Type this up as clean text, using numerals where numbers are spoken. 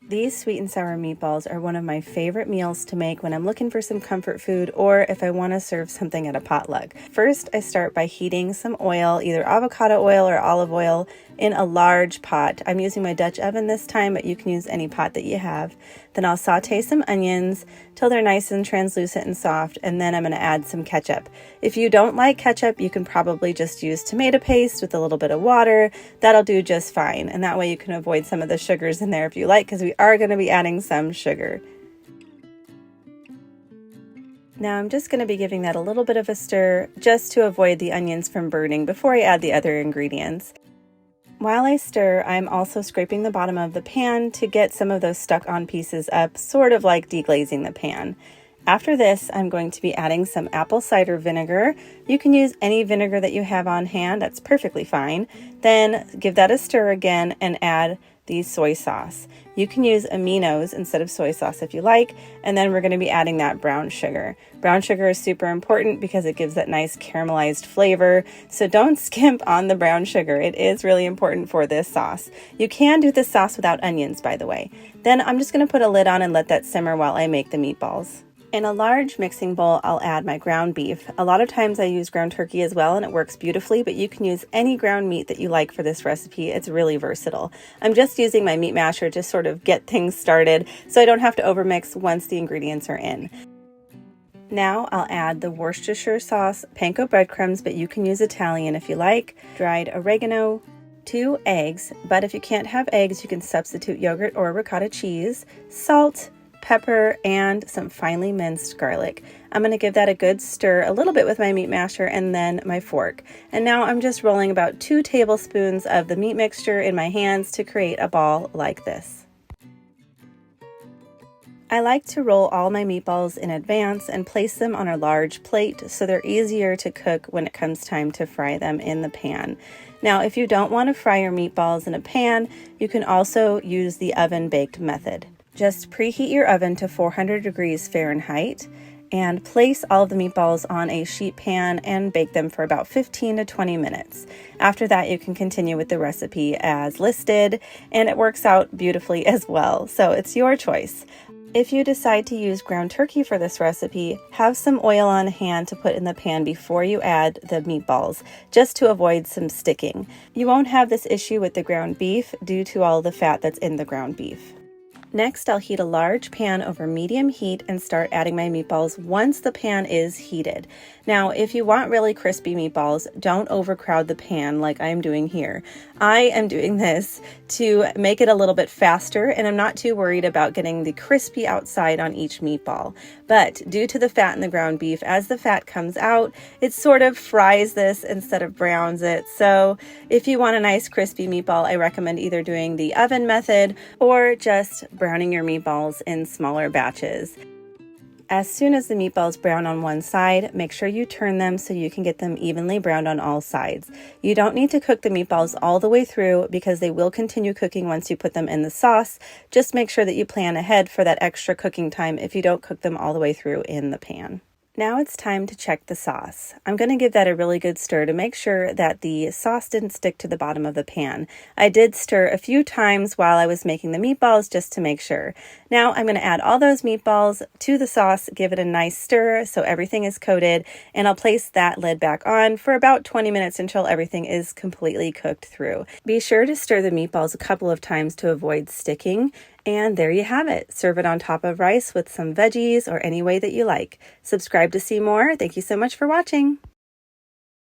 These sweet and sour meatballs are one of my favorite meals to make when I'm looking for some comfort food or if I want to serve something at a potluck. First, I start by heating some oil, either avocado oil or olive oil, in a large pot. I'm using my Dutch oven this time, but you can use any pot that you have. Then I'll saute some onions till they're nice and translucent and soft, and then I'm going to add some ketchup. If you don't like ketchup, you can probably just use tomato paste with a little bit of water. That'll do just fine, and that way you can avoid some of the sugars in there if you like, because we are going to be adding some sugar. Now I'm just going to be giving that a little bit of a stir just to avoid the onions from burning before I add the other ingredients. While I stir, I'm also scraping the bottom of the pan to get some of those stuck on pieces up, sort of like deglazing the pan. After this, I'm going to be adding some apple cider vinegar. You can use any vinegar that you have on hand, that's perfectly fine. Then give that a stir again and add the soy sauce. You can use aminos instead of soy sauce if you like, and then we're going to be adding that brown sugar. Brown sugar is super important because it gives that nice caramelized flavor, so don't skimp on the brown sugar. It is really important for this sauce. You can do this sauce without onions, by the way. Then I'm just going to put a lid on and let that simmer while I make the meatballs. In a large mixing bowl, I'll add my ground beef. A lot of times I use ground turkey as well, and it works beautifully, but you can use any ground meat that you like for this recipe. It's really versatile. I'm just using my meat masher to sort of get things started so I don't have to overmix once the ingredients are in. Now I'll add the Worcestershire sauce, panko breadcrumbs, but you can use Italian if you like, dried oregano, 2 eggs, but if you can't have eggs, you can substitute yogurt or ricotta cheese, salt, pepper, and some finely minced garlic. I'm going to give that a good stir a little bit with my meat masher and then my fork. And now I'm just rolling about 2 tablespoons of the meat mixture in my hands to create a ball like this. I like to roll all my meatballs in advance and place them on a large plate so they're easier to cook when it comes time to fry them in the pan. Now, if you don't want to fry your meatballs in a pan, you can also use the oven baked method. Just preheat your oven to 400 degrees Fahrenheit and place all of the meatballs on a sheet pan and bake them for about 15 to 20 minutes. After that, you can continue with the recipe as listed, and it works out beautifully as well, so it's your choice. If you decide to use ground turkey for this recipe, have some oil on hand to put in the pan before you add the meatballs, just to avoid some sticking. You won't have this issue with the ground beef due to all the fat that's in the ground beef. Next, I'll heat a large pan over medium heat and start adding my meatballs once the pan is heated. Now, if you want really crispy meatballs, don't overcrowd the pan like I'm doing here. I am doing this to make it a little bit faster, and I'm not too worried about getting the crispy outside on each meatball. But due to the fat in the ground beef, as the fat comes out, it sort of fries this instead of browns it. So if you want a nice crispy meatball, I recommend either doing the oven method or just browning your meatballs in smaller batches. As soon as the meatballs brown on one side, make sure you turn them so you can get them evenly browned on all sides. You don't need to cook the meatballs all the way through because they will continue cooking once you put them in the sauce. Just make sure that you plan ahead for that extra cooking time if you don't cook them all the way through in the pan. Now it's time to check the sauce. I'm going to give that a really good stir to make sure that the sauce didn't stick to the bottom of the pan. I did stir a few times while I was making the meatballs just to make sure. Now I'm going to add all those meatballs to the sauce, give it a nice stir so everything is coated, and I'll place that lid back on for about 20 minutes until everything is completely cooked through. Be sure to stir the meatballs a couple of times to avoid sticking. And there you have it. Serve it on top of rice with some veggies or any way that you like. Subscribe to see more. Thank you so much for watching.